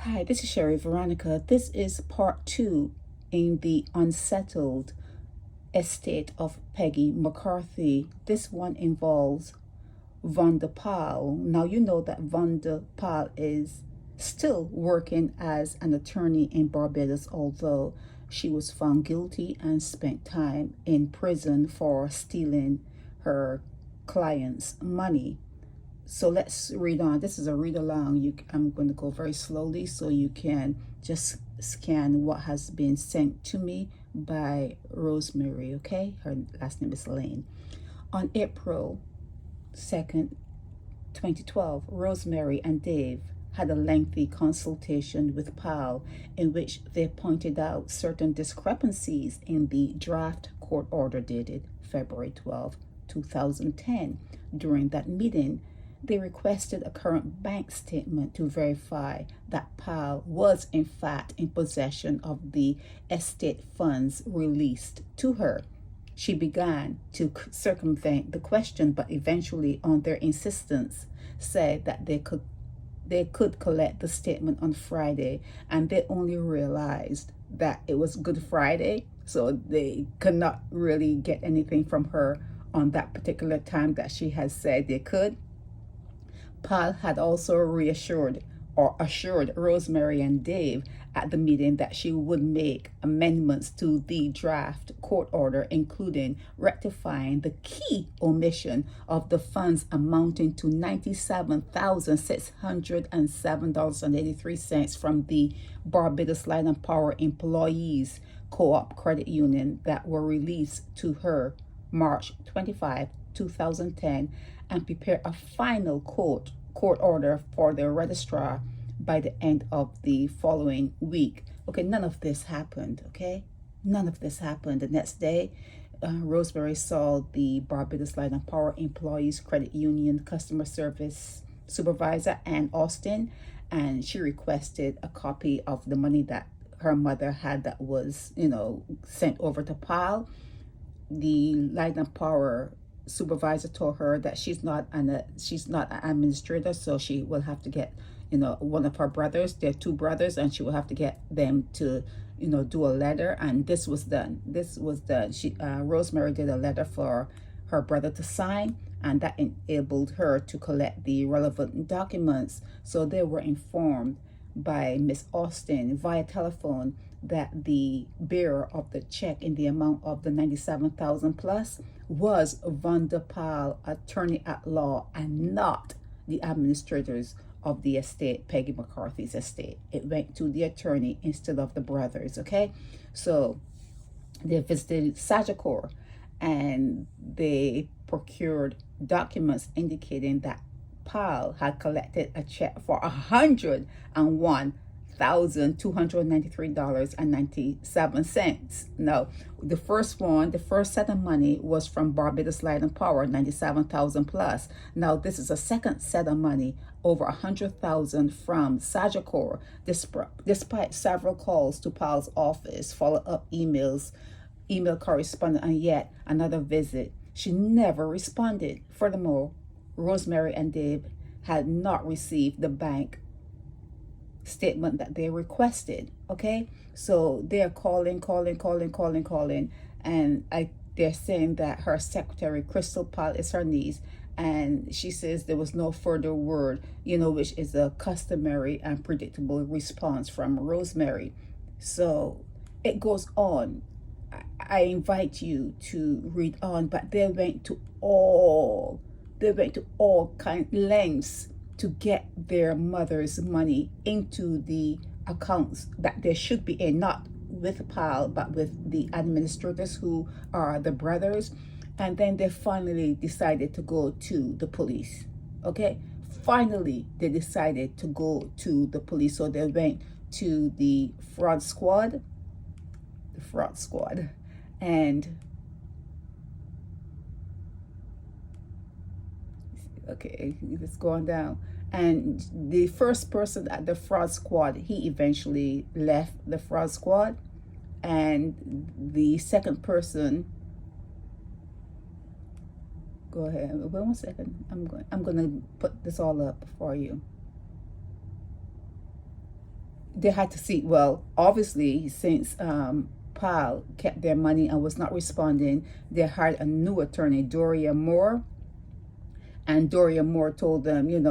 Hi, this is Sherry Veronica. This is part two in the unsettled estate of Peggy McCarthy. This one involves Vonda Pile. Now, you know that Vonda Pile is still working as an attorney in Barbados, although she was found guilty and spent time in prison for stealing her client's money. So let's read on. This is a read along. I'm going to go very slowly so you can just scan what has been sent to me by Rosemary, okay? Her last name is Lane. On April 2nd, 2012, Rosemary and Dave had a lengthy consultation with Powell in which they pointed out certain discrepancies in the draft court order dated February 12, 2010. During that meeting, they requested a current bank statement to verify that Powell was in fact in possession of the estate funds released to her. She began to circumvent the question, but eventually, on their insistence, said that they could collect the statement on Friday, and they only realized that it was Good Friday, so they could not really get anything from her on that particular time that she had said they could. Paul had also assured Rosemary and Dave at the meeting that she would make amendments to the draft court order, including rectifying the key omission of the funds amounting to $97,607.83 from the Barbados Light and Power Employees Co-op Credit Union that were released to her March 25, 2010, and prepare a final court order for the registrar by the end of the following week. Okay, none of this happened, okay? None of this happened. The next day, Rosemary saw the Barbados Light and Power Employees Credit Union customer service supervisor, Ann Austin, and she requested a copy of the money that her mother had that was, sent over to Powell. The Light and Power supervisor told her that she's not an administrator, so she will have to get one of her brothers. They're two brothers, and she will have to get them to do a letter, and this was done. She Rosemary did a letter for her brother to sign, and that enabled her to collect the relevant documents. So they were informed by Miss Austin via telephone that the bearer of the check in the amount of the 97,000 plus was Vonda Pile, attorney at law, and not the administrators of the estate, Peggy McCarthy's estate. It went to the attorney instead of the brothers, okay? So they visited Sagicor and they procured documents indicating that Pile had collected a check for $101,293.97. Now, the first set of money was from Barbados Light and Power, 97,000 plus. Now, this is a second set of money, over 100,000 from Sagicor, despite several calls to Powell's office, follow-up email correspondence, and yet another visit. She never responded. Furthermore, Rosemary and Dave had not received the bank statement that they requested, okay? So they're calling, and they're saying that her secretary, Crystal Pyle, is her niece, and she says there was no further word, which is a customary and predictable response from Rosemary. So it goes on. I invite you to read on, but they went to all lengths to get their mother's money into the accounts that they should be in, not with Pal, but with the administrators who are the brothers. And then they finally decided to go to the police, okay? Finally, they decided to go to the police. So they went to the fraud squad, and okay, it's going down. And the first person at the fraud squad, he eventually left the fraud squad, and the second person, go ahead, wait 1 second, I'm going to put this all up for you. they had to see, well, obviously, since Pile kept their money and was not responding, they hired a new attorney, Doria Moore. And Doria Moore told them, you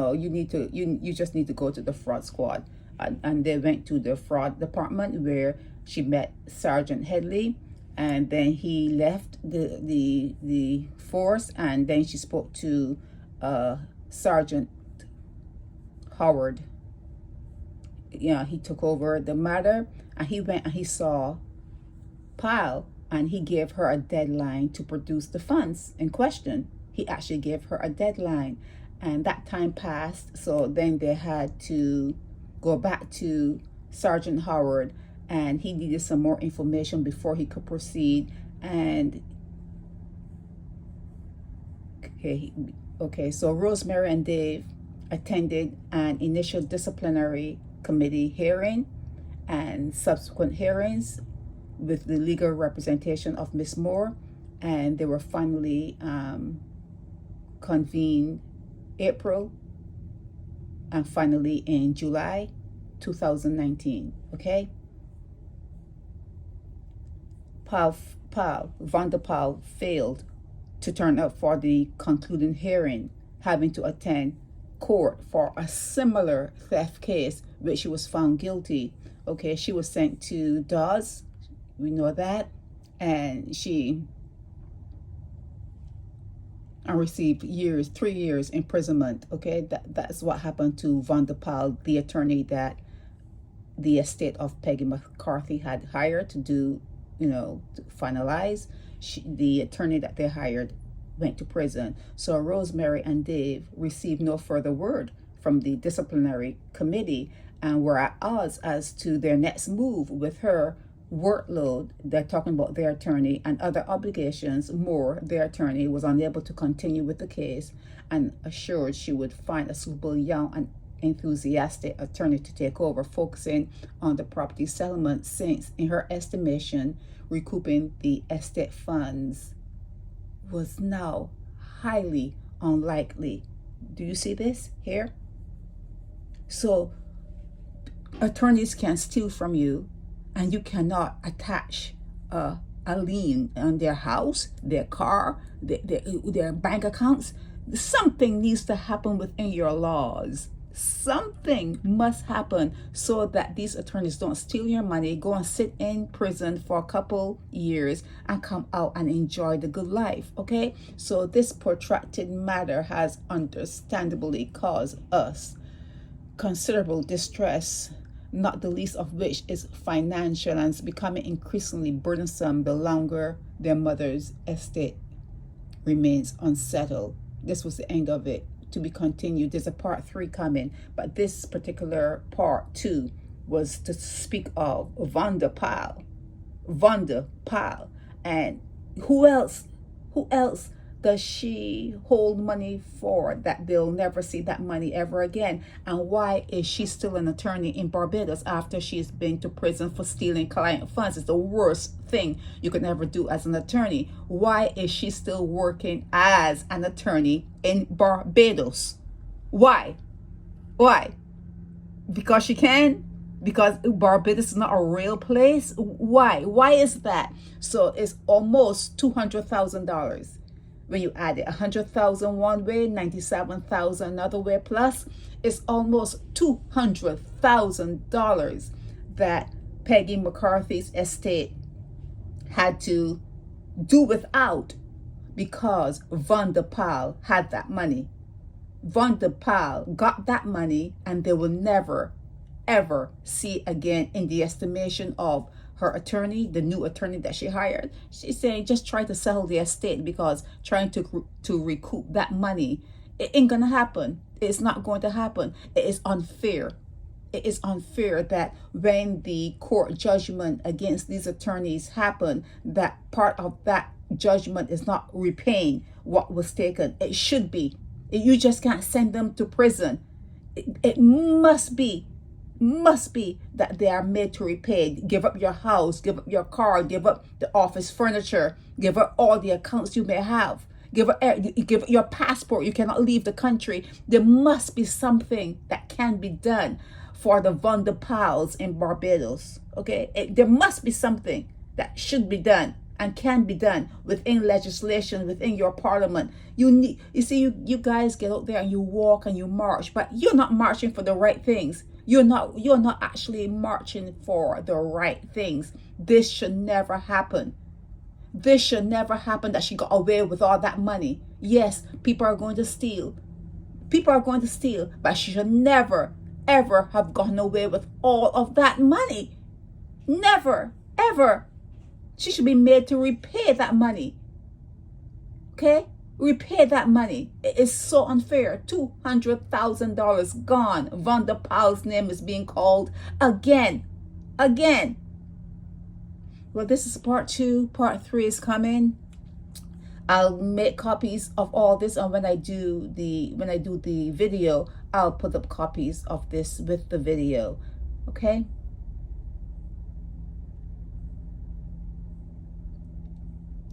just need to go to the fraud squad. And they went to the fraud department where she met Sergeant Headley, and then he left the force, and then she spoke to Sergeant Howard. He took over the matter, and he went and he saw Pile, and he gave her a deadline to produce the funds in question. He actually gave her a deadline, and that time passed. So then they had to go back to Sergeant Howard, and he needed some more information before he could proceed. And so Rosemary and Dave attended an initial disciplinary committee hearing and subsequent hearings with the legal representation of Miss Moore, and they were finally convened April and finally in July 2019. Okay, Vonda Pile failed to turn up for the concluding hearing, having to attend court for a similar theft case which she was found guilty. Okay, she was sent to Dawes, we know that, and she received 3 years imprisonment. Okay, that's what happened to Vonda Pile, the attorney that the estate of Peggy McCarthy had hired to do, to finalize. The attorney that they hired went to prison. So Rosemary and Dave received no further word from the disciplinary committee and were at odds as to their next move with her workload. They're talking about their attorney and other obligations. Moore, their attorney, was unable to continue with the case and assured she would find a suitable young and enthusiastic attorney to take over, focusing on the property settlement, since in her estimation recouping the estate funds was now highly unlikely. Do you see this here? So attorneys can steal from you, and you cannot attach a lien on their house, their car, their bank accounts. Something needs to happen within your laws. Something must happen so that these attorneys don't steal your money, go and sit in prison for a couple years and come out and enjoy the good life. Okay, so this protracted matter has understandably caused us considerable distress, not the least of which is financial, and it's becoming increasingly burdensome the longer their mother's estate remains unsettled. This was the end of it. To be continued. There's a part 3 coming, but this particular part 2 was to speak of Vonda Pile, and who else does she hold money for that they'll never see that money ever again? And why is she still an attorney in Barbados after she's been to prison for stealing client funds? It's the worst thing you could ever do as an attorney. Why is she still working as an attorney in Barbados? Why? Because she can? Because Barbados is not a real place? Why is that? So it's almost $200,000. When you add it, 100,000 one way, 97,000 another way, plus it's almost $200,000 that Peggy McCarthy's estate had to do without because Vonda Pile had that money. Vonda Pile got that money, and they will never, ever see again in the estimation of her attorney, the new attorney that she hired. She's saying just try to sell the estate, because trying to recoup that money, it ain't gonna happen. It's not going to happen. It is unfair. It is unfair that when the court judgment against these attorneys happen, that part of that judgment is not repaying what was taken. It should be. You just can't send them to prison. It must be that they are made to repay. Give up your house, give up your car, give up the office furniture, give up all the accounts you may have, give up your passport. You cannot leave the country. There must be something that can be done for the Vonda Piles in Barbados. Okay, there must be something that should be done and can be done within legislation, within your parliament. You see, you guys get out there and you walk and you march, but you're not marching for the right things. You're not actually marching for the right things. This should never happen. This should never happen, that she got away with all that money. Yes, people are going to steal. People are going to steal, but she should never, ever have gotten away with all of that money. Never, ever. She should be made to repay that money. Okay? Repay that money. It is so unfair. $200,000 gone. Vonda Pile's name is being called again. Again. Well, this is part 2. Part 3 is coming. I'll make copies of all this, and when I do the video, I'll put up copies of this with the video. Okay?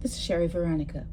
This is Sherry Veronica.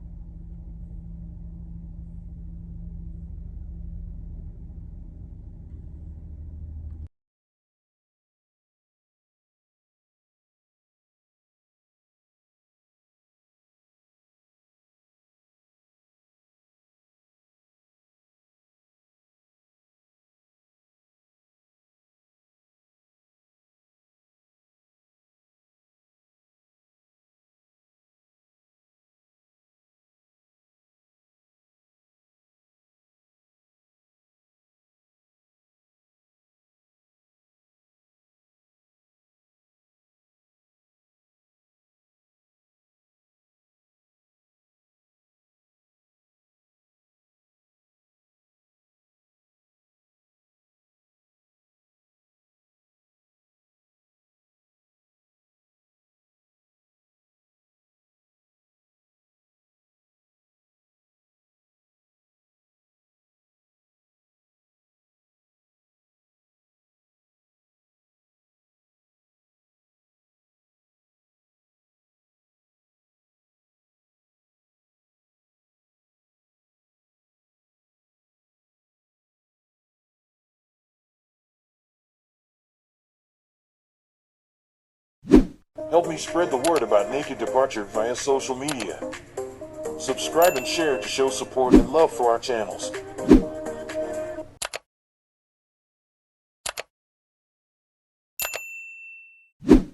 Help me spread the word about Naked Departure via social media. Subscribe and share to show support and love for our channels.